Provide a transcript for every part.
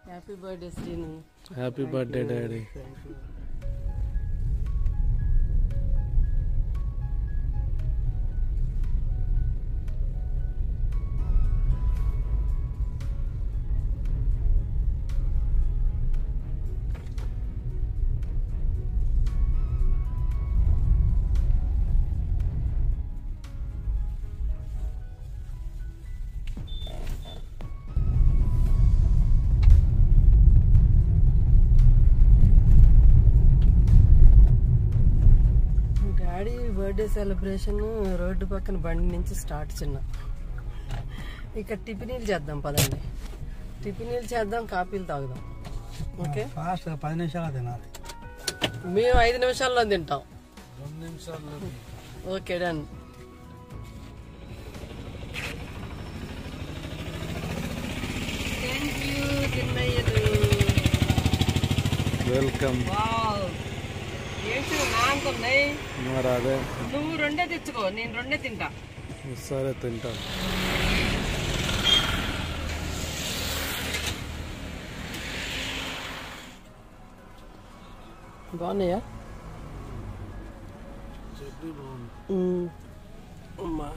Happy birthday Srinu. Happy birthday daddy. Birthday celebration road పక్కన బండి నుంచి స్టార్ట్ చిన్న. ఇక్కడ టిఫినీలు చేద్దాం పదండి. టిఫినీలు చేద్దాం, కాఫీలు తాగుదాం. ఓకే, 10 నిమిషాలు తినాలి. మేము 5 నిమిషాల్లో తింటాం. 2 నిమిషాల్లో. Okay done. థ్యాంక్ యూ తిన్నయ్యలు. వెల్కమ్. ఏంటి నాకున్నాయి? మరి అదే నువ్వు 2 తెచ్చుకో, నేను 2 తింటా. సరే తింటాను. బాగున్నాయా? చట్నీ బాగుంది. అమ్మా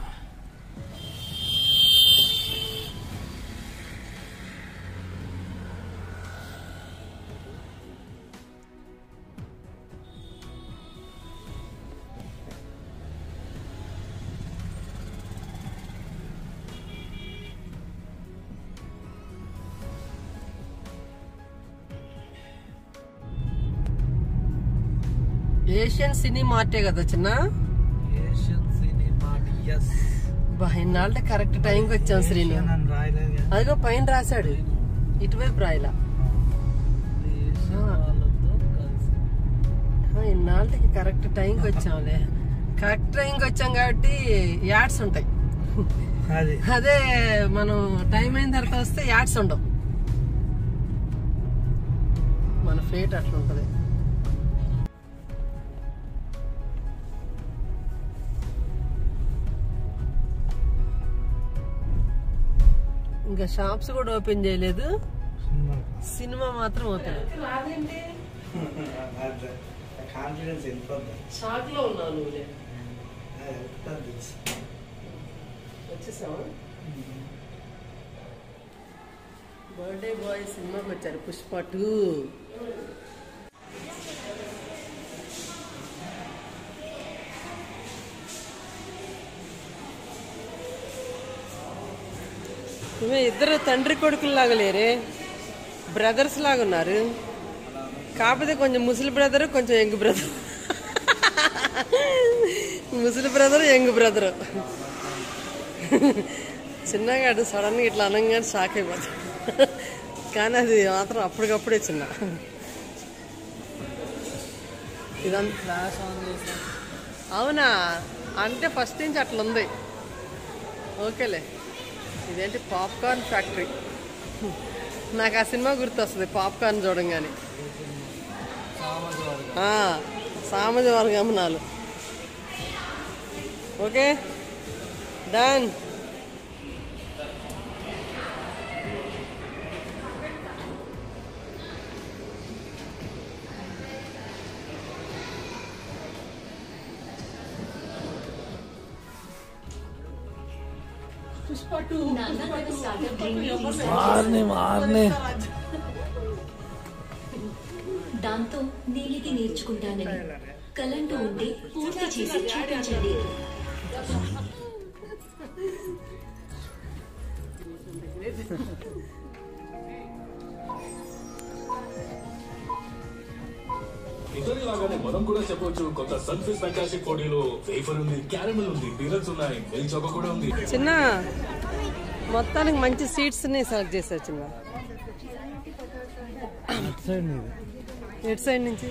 ఏషియన్ సినిమార్టే కదా చిన్న? ఏషియన్ సినిమార్ట్. yes. ఇన్నాళ్ళ కరెక్ట్ టైంకి వచ్చాం శ్రీను. అదిగో పైన రాశాడు, ఇటువైపు రాయలా. ఇన్నాళ్ళకి కరెక్ట్ టైంకి వచ్చాంలే. కరెక్ట్ టైంకి వచ్చాం కాబట్టి యాడ్స్ ఉంటాయి. అదే మనం టైం అయిన తర్వాత వస్తే యాడ్స్ ఉండవు. మన ఫేట్ అట్లా ఉంటది. ఇంకా షాప్స్ కూడా ఓపెన్ చేయలేదు, సినిమా మాత్రం ఓపెన్. షాక్ లో ఉన్నావు నువ్వు. వచ్చేసావా? బర్త్డే బాయ్ సినిమాకి వచ్చారు, పుష్ప 2. ఇద్దరు తండ్రి కొడుకులు లాగా లేరే, బ్రదర్స్ లాగా ఉన్నారు. కాకపోతే కొంచెం ముసలి బ్రదర్, కొంచెం యంగ్ బ్రదర్. ముసలి బ్రదర్, యంగ్ బ్రదర్. చిన్నగాడు సడన్ గా ఇట్లా అనగానే షాక్ అయిపోతాడు. కానీ అది మాత్రం అప్పటికప్పుడే చిన్న. ఇదంతా అవునా అంటే ఫస్ట్ నుంచి అట్లా ఉంది. ఓకేలే. ఇదేంటి పాప్కార్న్ ఫ్యాక్టరీ. నాకు ఆ సినిమా గుర్తొస్తుంది పాప్కార్న్ చూడంగానే. సామాజిక వర్గమనాలు. Okay done. దాంతో నేలికి నేర్చుకుంటానని కలంటూ ఉంటే పూర్తి చేసి చూపించండి. ఇతరులాగానే మనం కూడా చెప్పొచ్చు. కొత్త సన్ఫిష్ ఫ్యాంటాస్టిక్ పొడిలో వేఫర్ ఉంది, క్యారమెల్ ఉంది, పీనట్స్ ఉన్నాయి, మిల్క్ చాకో కూడా ఉంది. చిన్న మొత్తానికి మంచి సీట్స్ ని సెలెక్ట్ చేశారు చిన్న. ఎటు సైడ్ నుంచి?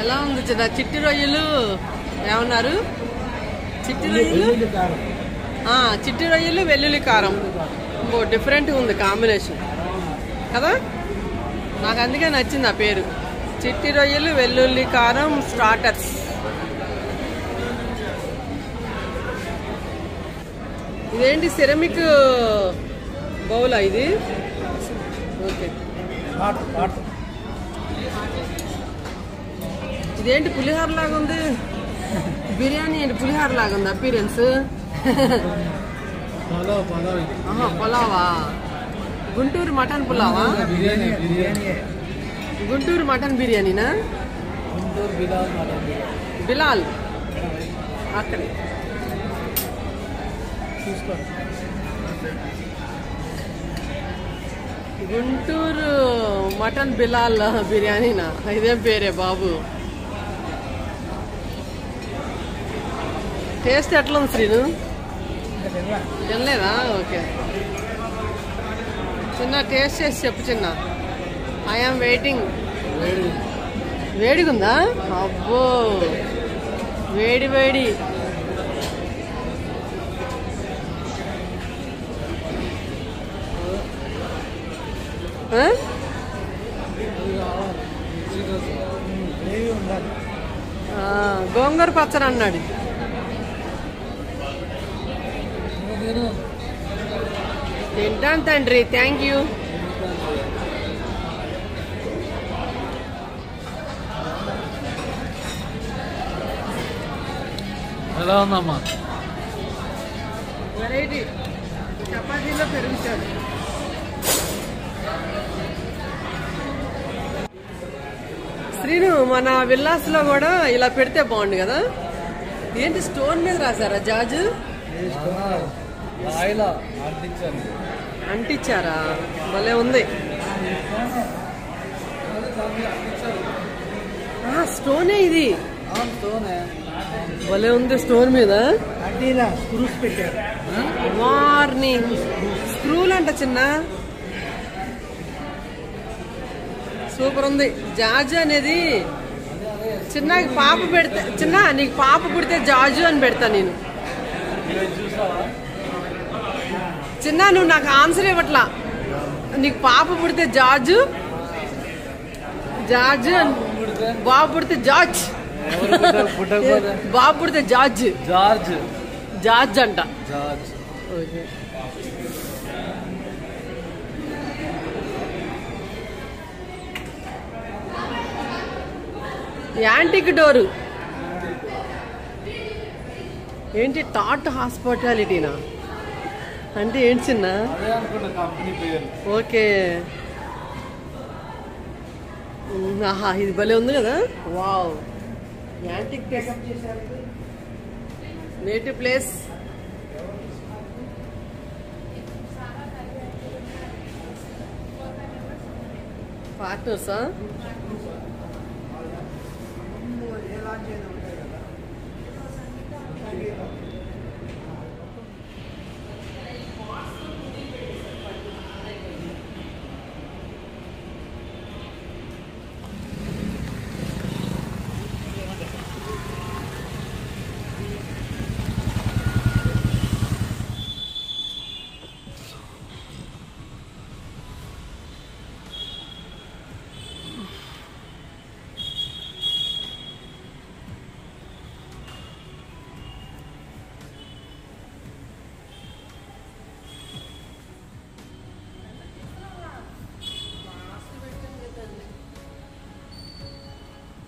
ఎలా ఉంది చిన్న చిట్టి రొయ్యలు ఏమన్నారు? చిట్టి రొయ్యలు చిట్టి రొయ్యలు వెల్లుల్లి కారం ఇంకో డిఫరెంట్గా ఉంది కాంబినేషన్ కదా. నాకు అందుకే నచ్చింది ఆ పేరు, చిట్టి రొయ్యలు వెల్లుల్లి కారం స్టార్టర్స్. ఇదేంటి సిరమిక్ బౌలా ఇది? ఓకే. ఇదేంటి పులిహోర లాగా ఉంది? బిర్యానీ ఏంటి పులిహోర లాగా ఉంది అపీరెన్స్? పులావా? గుంటూరు మటన్ పులావా? గుంటూరు మటన్ బిర్యానీనా? బిలాల్ అక్కడే గుంటూరు మటన్ బిలాల్ బిర్యానీనా? ఇదేం పేరే బాబు. టేస్ట్ ఎట్లా ఉంది శ్రీను? తినలేదా? ఓకే చిన్న టేస్ట్ చేసి చెప్పు చిన్న. I'm waiting. వేడిగుందా? అబ్బో వేడి వేడి. గోంగూర పచ్చడి అన్నాడు. తింటాను తండ్రి, థ్యాంక్ యూ. ఎలా ఉందమ్మా? వెరైటీ చపాతీలో పెరుగుతాడు. శ్రీను మన విల్లాస్ లో కూడా ఇలా పెడితే బాగుండు కదా. ఏంటి స్టోన్ మీద రాసారా జాజు? అంటించారా? భలే ఉంది. స్టోనే ఇది, భలే ఉంది. స్టోన్ మీద మార్నింగ్ స్క్రూలు అంట చిన్న. సూపర్ ఉంది. జాజు అనేది చిన్న పాప పెడితే, చిన్న నీకు పాప పుడితే జాజు అని పెడతా నేను. చిన్న నువ్వు నాకు ఆన్సర్ ఇవ్వట్లా. నీకు పాప పుడితే జాజు, జాజు బాబు పుడితే జార్జ్, బాబు పుడితే జార్జ్, జార్జ్ అంట. ఓకే. యాంటిక్ డోరు ఏంటి? టాట్ హాస్పిటాలిటీనా అంటే ఏంటి చిన్న? ఓకే. ఆహా ఇది భలే ఉంది కదా. Wow, antique native place. పార్ట్నర్సా?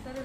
సరే